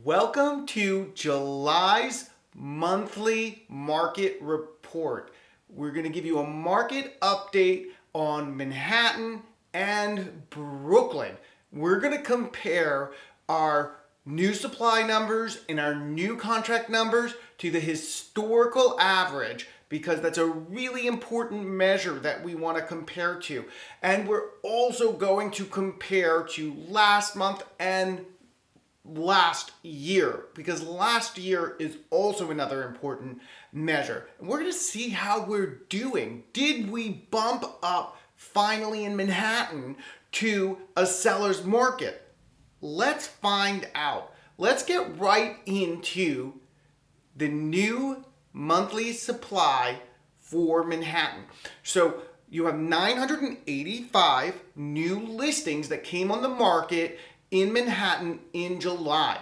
Welcome to July's monthly market report. We're going to give you a market update on Manhattan and Brooklyn. We're going to compare our new supply numbers and our new contract numbers to the historical average because that's a really important measure that we want to compare to. And we're also going to compare to last month and last year, because last year is also another important measure. And we're going to see how we're doing. Did we bump up finally in Manhattan to a seller's market? Let's find out. Let's get right into the new monthly supply for Manhattan. So you have 985 new listings that came on the market in Manhattan in July.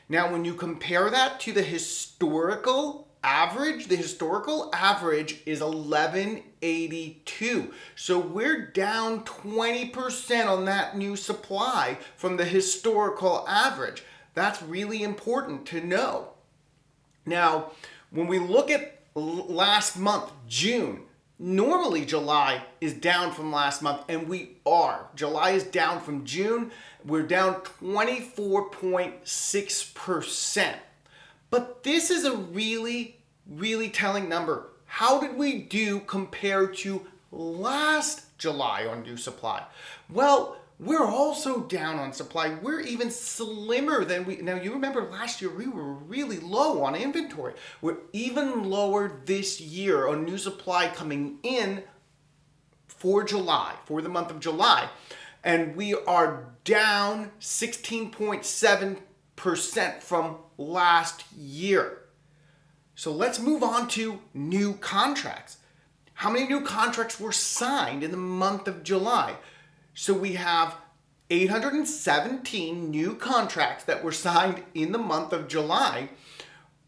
Now, when you compare that to the historical average is 1182. So we're down 20% on that new supply from the historical average. That's really important to know. Now, when we look at last month, June, normally July is down from last month, and we are. July is down from June. We're down 24.6%. But this is a really, really telling number. How did we do compared to last July on new supply? Well, we're also down on supply. We're even slimmer than now you remember last year we were really low on inventory. We're even lower this year on new supply coming in for July, for the month of July. And we are down 16.7% from last year. So let's move on to new contracts. How many new contracts were signed in the month of July? So we have 817 new contracts that were signed in the month of July.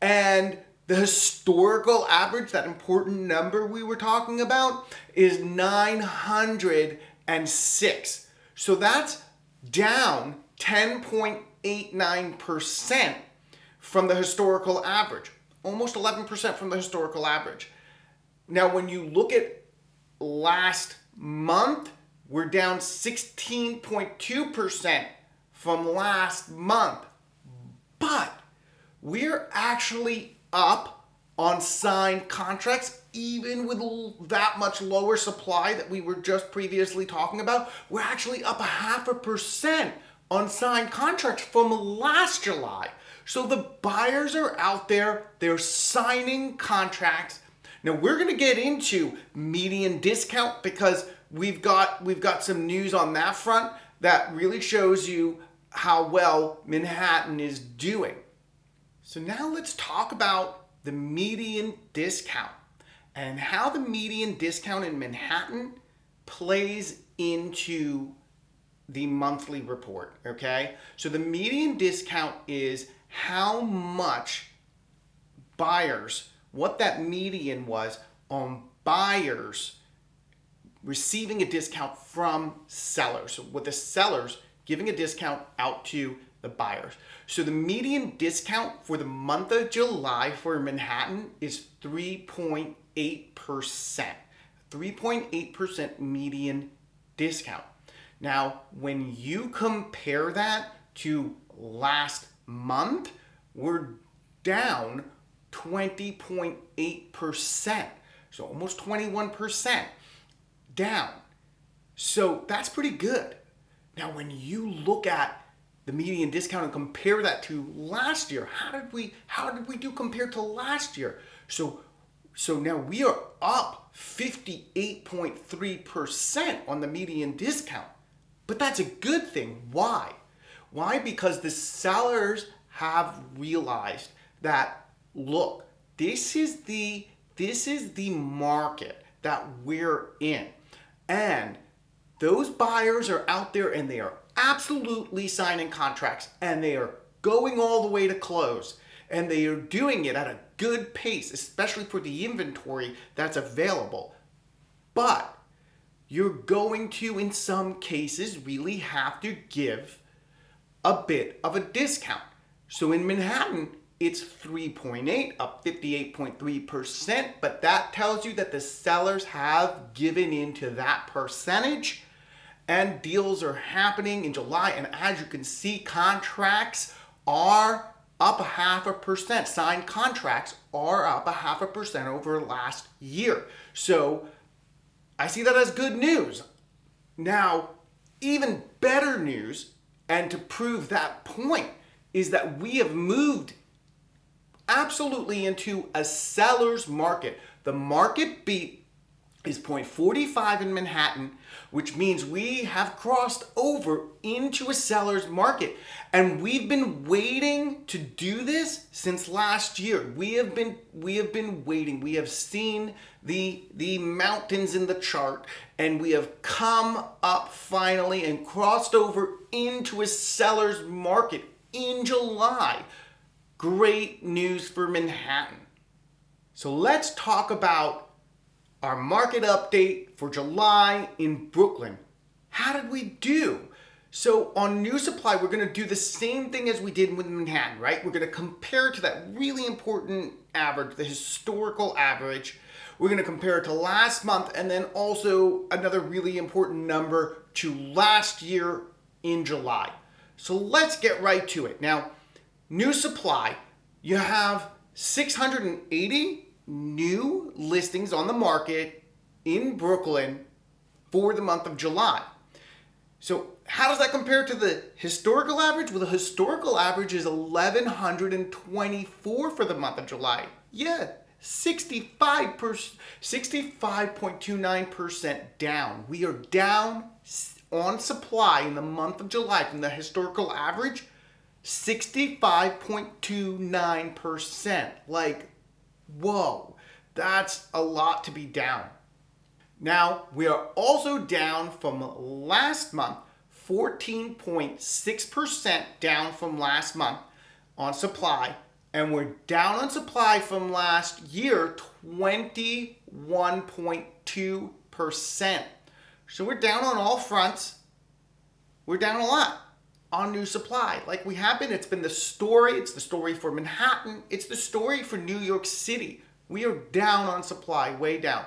And the historical average, that important number we were talking about, is 906. So that's down 10.89% from the historical average, almost 11% from the historical average. Now, when you look at last month, we're down 16.2% from last month, but we're actually up on signed contracts, even with that much lower supply that we were just previously talking about. We're actually up 0.5% on signed contracts from last July. So the buyers are out there, they're signing contracts. Now we're going to get into median discount because we've got some news on that front that really shows you how well Manhattan is doing. So now let's talk about the median discount and how the median discount in Manhattan plays into the monthly report, okay? So the median discount is how much buyers, what that median was on buyers receiving a discount from sellers. So with the sellers giving a discount out to the buyers. So the median discount for the month of July for Manhattan is 3.8%. 3.8% median discount. Now, when you compare that to last month, we're down 20.8%. So almost 21% down. So that's pretty good. Now, when you look at the median discount and compare that to last year, how did we do compared to last year? So now we are up 58.3% on the median discount. But that's a good thing. Why? Why? Because the sellers have realized that, look, this is the market that we're in. And those buyers are out there and they are absolutely signing contracts and they are going all the way to close. And they are doing it at a good pace, especially for the inventory that's available. But you're going to, in some cases, really have to give a bit of a discount. So in Manhattan, it's 3.8, up 58.3%, but that tells you that the sellers have given into that percentage and deals are happening in July. And as you can see, contracts are up 0.5%. Signed contracts are up 0.5% over last year. So I see that as good news. Now, even better news, and to prove that point, is that we have moved absolutely into a seller's market. The market beat is 0.45 in Manhattan, which means we have crossed over into a seller's market. And we've been waiting to do this since last year. We have been waiting. We have seen the mountains in the chart, and we have come up finally and crossed over into a seller's market in July. Great news for Manhattan. So let's talk about our market update for July in Brooklyn. How did we do? So on new supply, we're going to do the same thing as we did with Manhattan, right? We're going to compare to that really important average, the historical average. We're going to compare it to last month, and then also another really important number to last year in July. So let's get right to it. Now, new supply, you have 680 new listings on the market in Brooklyn for the month of July. So how does that compare to the historical average? Well, the historical average is 1,124 for the month of July. Yeah, 65.29% down. We are down on supply in the month of July from the historical average, 65.29%. Like, whoa, that's a lot to be down. Now, we are also down from last month, 14.6% down from last month on supply. And we're down on supply from last year, 21.2%. So we're down on all fronts. We're down a lot on new supply. Like we have been, it's been the story. It's the story for Manhattan. It's the story for New York City. We are down on supply, way down.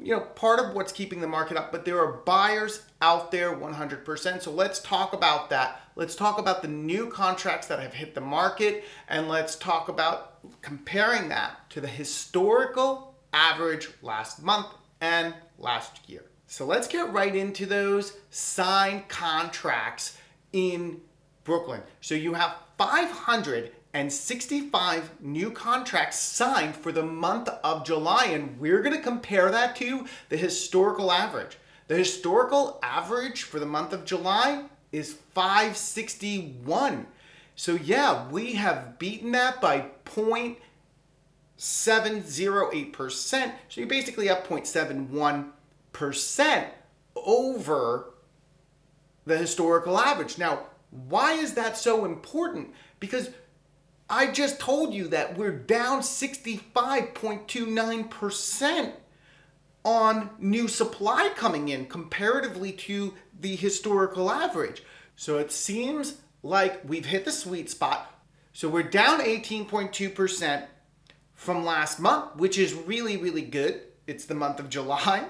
You know, part of what's keeping the market up, but there are buyers out there 100%. So let's talk about that. Let's talk about the new contracts that have hit the market, and let's talk about comparing that to the historical average last month and last year. So let's get right into those signed contracts in Brooklyn. So you have 565 new contracts signed for the month of July, and we're going to compare that to the historical average. The historical average for the month of July is 561. So yeah, we have beaten that by 0.708%. So you're basically up 0.71% over the historical average. Now, why is that so important? Because I just told you that we're down 65.29% on new supply coming in comparatively to the historical average. So it seems like we've hit the sweet spot. So we're down 18.2% from last month, which is really, really good. It's the month of July.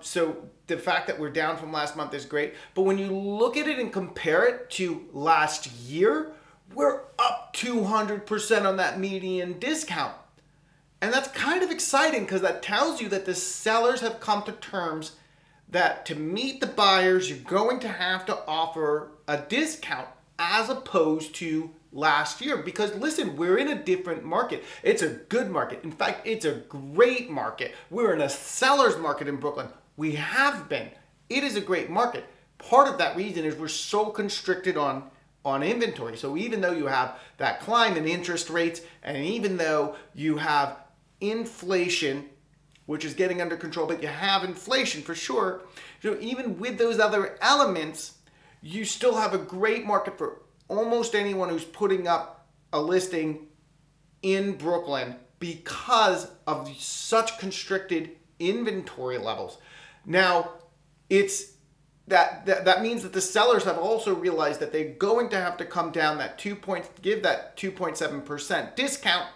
So the fact that we're down from last month is great. But when you look at it and compare it to last year, we're up 200% on that median discount. And that's kind of exciting because that tells you that the sellers have come to terms that to meet the buyers, you're going to have to offer a discount as opposed to last year. Because listen, we're in a different market. It's a good market. In fact, it's a great market. We're in a seller's market in Brooklyn. We have been. It is a great market. Part of that reason is we're so constricted on inventory. So even though you have that climb in interest rates, and even though you have inflation, which is getting under control, but you have inflation for sure. So even with those other elements, you still have a great market for almost anyone who's putting up a listing in Brooklyn because of such constricted inventory levels. Now, it's that means that the sellers have also realized that they're going to have to come down that give that 2.7% discount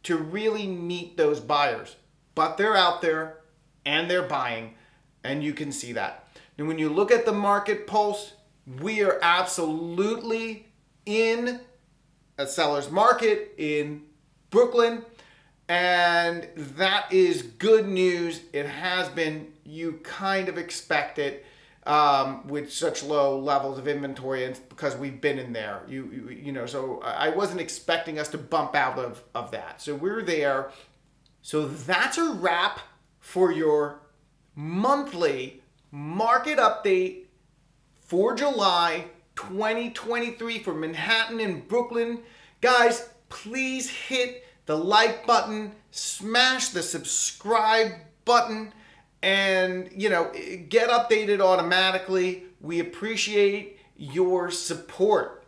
to really meet those buyers. But they're out there and they're buying, and you can see that. And when you look at the market pulse, we are absolutely in a seller's market in Brooklyn, and that is good news. It has been, you kind of expect it with such low levels of inventory, and because we've been in there. You know, so I wasn't expecting us to bump out of that. So we're there. So that's a wrap for your monthly market update for July 2023 for Manhattan and Brooklyn. Guys, please hit the like button, smash the subscribe button, and get updated automatically. We appreciate your support.